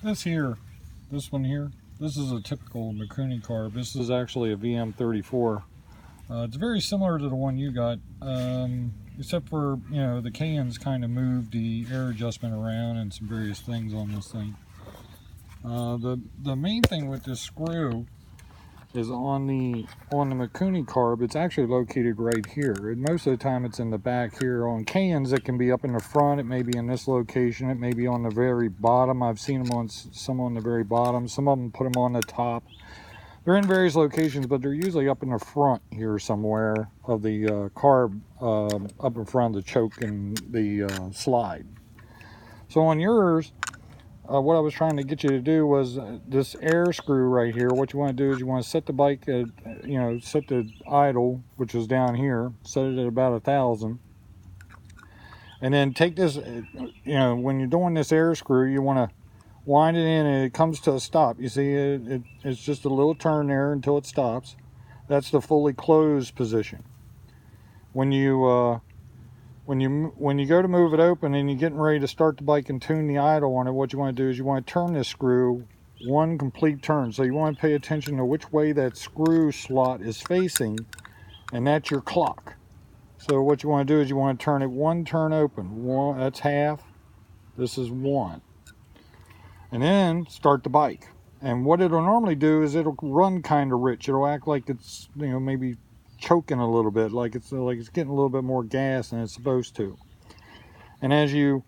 This one here, this is a typical Mikuni carb. This is actually a VM34. It's very similar to the one you got, except for, the cans kind of moved the air adjustment around and some various things on this thing. The main thing with this screw is on the Mikuni carb, it's actually located right here. And most of the time it's in the back here. On cans, it can be up in the front. It may be in this location. It may be on the very bottom. I've seen them on some on the very bottom. Some of them put them on the top. They're in various locations, but they're usually up in the front here somewhere of the carb, up in front of the choke and the slide. So on yours, what I was trying to get you to do was this air screw right here. What you want to do is you want to set the bike at, set the idle, which is down here, set it at about 1,000. And then take this, when you're doing this air screw, you want to wind it in and it comes to a stop. You see, it's just a little turn there until it stops. That's the fully closed position. When you go to move it open and you're getting ready to start the bike and tune the idle on it, what you want to do is you want to turn this screw one complete turn. So you want to pay attention to which way that screw slot is facing, and that's your clock. So what you want to do is you want to turn it one turn open. One, that's half. This is one. And then start the bike. And what it'll normally do is it'll run kind of rich. It'll act like it's, maybe choking a little bit, like it's getting a little bit more gas than it's supposed to. And as you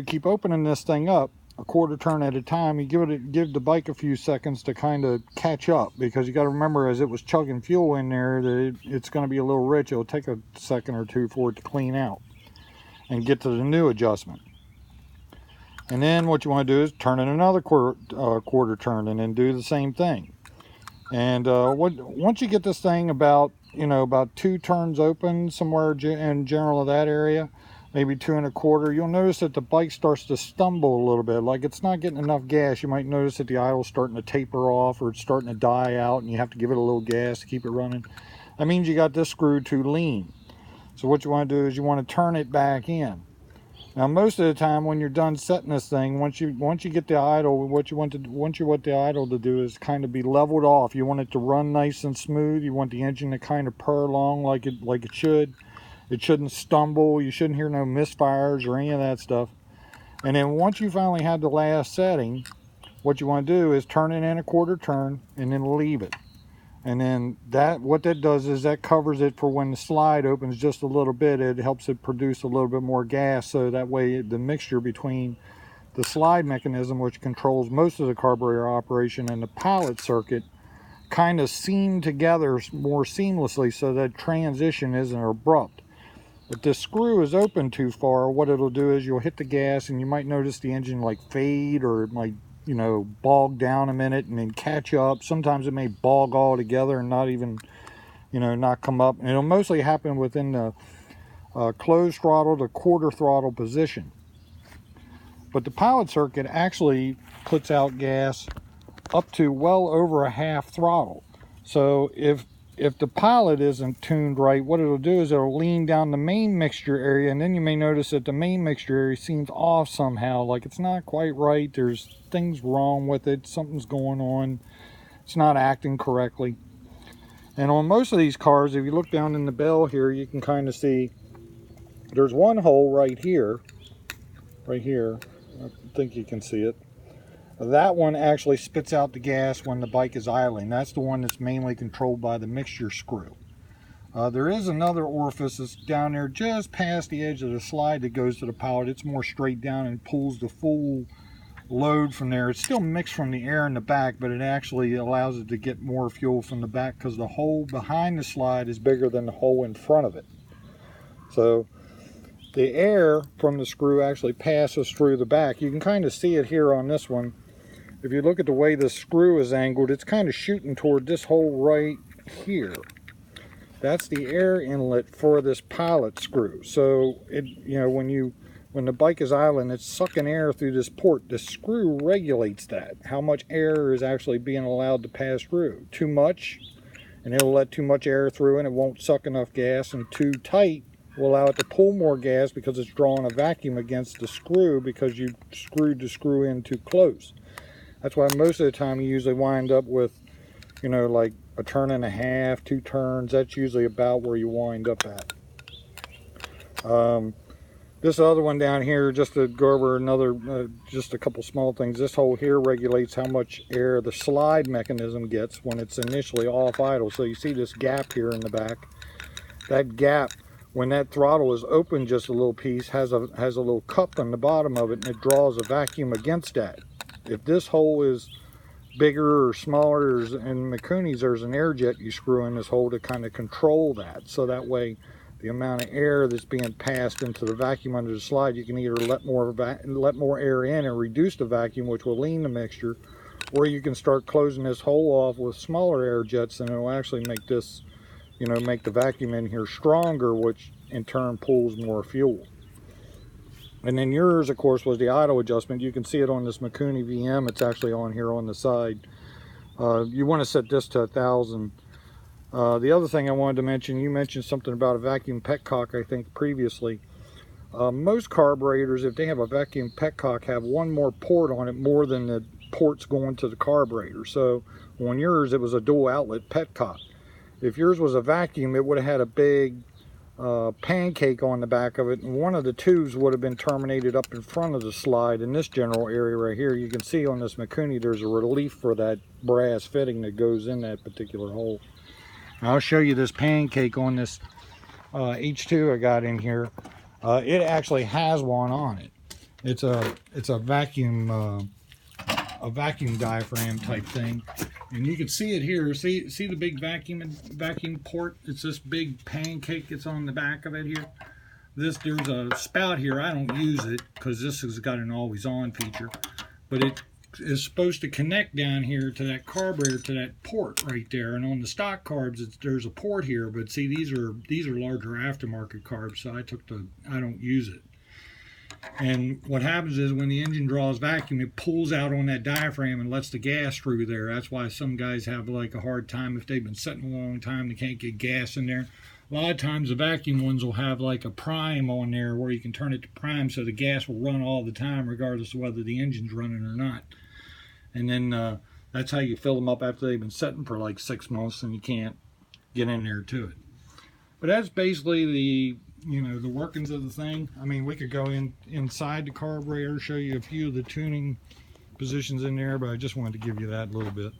keep opening this thing up, a quarter turn at a time, you give the bike a few seconds to kind of catch up, because you got to remember, as it was chugging fuel in there, that it's going to be a little rich. It'll take a second or two for it to clean out and get to the new adjustment. And then what you want to do is turn in another quarter turn, and then do the same thing. And once you get this thing about 2 turns open, somewhere in general of that area, maybe 2 1/4, you'll notice that the bike starts to stumble a little bit, like it's not getting enough gas. You might notice that the idle's starting to taper off, or it's starting to die out, and you have to give it a little gas to keep it running. That means you got this screw too lean. So what you want to do is you want to turn it back in. Now, most of the time when you're done setting this thing, once you get the idle, what you want the idle to do is kind of be leveled off. You want it to run nice and smooth. You want the engine to kind of purr along like it should. It shouldn't stumble. You shouldn't hear no misfires or any of that stuff. And then once you finally have the last setting, what you want to do is turn it in a quarter turn and then leave it. And then what that does is that covers it for when the slide opens just a little bit. It helps it produce a little bit more gas, so that way the mixture between the slide mechanism, which controls most of the carburetor operation, and the pilot circuit kind of seam together more seamlessly, so that transition isn't abrupt. If this screw is open too far, what it'll do is you'll hit the gas and you might notice the engine like fade, or it might bog down a minute and then catch up. Sometimes it may bog all together and not even, not come up. And it'll mostly happen within the closed throttle to quarter throttle position. But the pilot circuit actually puts out gas up to well over a half throttle. So if the pilot isn't tuned right, what it'll do is it'll lean down the main mixture area, and then you may notice that the main mixture area seems off somehow, like it's not quite right. There's things wrong with it. Something's going on. It's not acting correctly. And on most of these cars, if you look down in the bell here, you can kind of see there's one hole right here. I think you can see it. That one actually spits out the gas when the bike is idling. That's the one that's mainly controlled by the mixture screw. There is another orifice that's down there just past the edge of the slide that goes to the pilot. It's more straight down and pulls the full load from there. It's still mixed from the air in the back, but it actually allows it to get more fuel from the back, because the hole behind the slide is bigger than the hole in front of it. So the air from the screw actually passes through the back. You can kind of see it here on this one. If you look at the way the screw is angled, it's kind of shooting toward this hole right here. That's the air inlet for this pilot screw. So when the bike is idling, it's sucking air through this port. The screw regulates that, how much air is actually being allowed to pass through. Too much, and it'll let too much air through and it won't suck enough gas, and too tight will allow it to pull more gas because it's drawing a vacuum against the screw, because you screwed the screw in too close. That's why most of the time you usually wind up with, you know, like a turn and a half, 2 turns. That's usually about where you wind up at. This other one down here, just to go over another, just a couple small things. This hole here regulates how much air the slide mechanism gets when it's initially off idle. So you see this gap here in the back. That gap, when that throttle is open just a little piece, has a little cup on the bottom of it, and it draws a vacuum against that. If this hole is bigger or smaller, in Mikuni's there's an air jet you screw in this hole to kind of control that. So that way the amount of air that's being passed into the vacuum under the slide, you can either let more air in and reduce the vacuum, which will lean the mixture, or you can start closing this hole off with smaller air jets, and it will actually make this, you know, make the vacuum in here stronger, which in turn pulls more fuel. And then yours, of course, was the idle adjustment. You can see it on this Mikuni VM. It's actually on here on the side. You want to set this to 1,000. The other thing I wanted to mention, you mentioned something about a vacuum petcock, I think, previously. Most carburetors, if they have a vacuum petcock, have one more port on it more than the ports going to the carburetor. So on yours, it was a dual outlet petcock. If yours was a vacuum, it would have had a big pancake on the back of it, and one of the tubes would have been terminated up in front of the slide in this general area right here. You can see on this Mikuni there's a relief for that brass fitting that goes in that particular hole. I'll show you this pancake on this H2 I got in here. It actually has one on it. It's a vacuum diaphragm type thing, and you can see it here. See the big vacuum port? It's this big pancake that's on the back of it here. There's a spout here. I don't use it because this has got an always on feature, but it is supposed to connect down here to that carburetor, to that port right there. And on the stock carbs, there's a port here, but see, these are larger aftermarket carbs, so I don't use it. And what happens is when the engine draws vacuum, it pulls out on that diaphragm and lets the gas through there. That's why some guys have like a hard time if they've been sitting a long time, they can't get gas in there. A lot of times the vacuum ones will have like a prime on there where you can turn it to prime so the gas will run all the time regardless of whether the engine's running or not. And then that's how you fill them up after they've been sitting for like 6 months and you can't get in there to it. But that's basically the workings of the thing. I mean, we could go inside the carburetor, show you a few of the tuning positions in there, but I just wanted to give you that a little bit.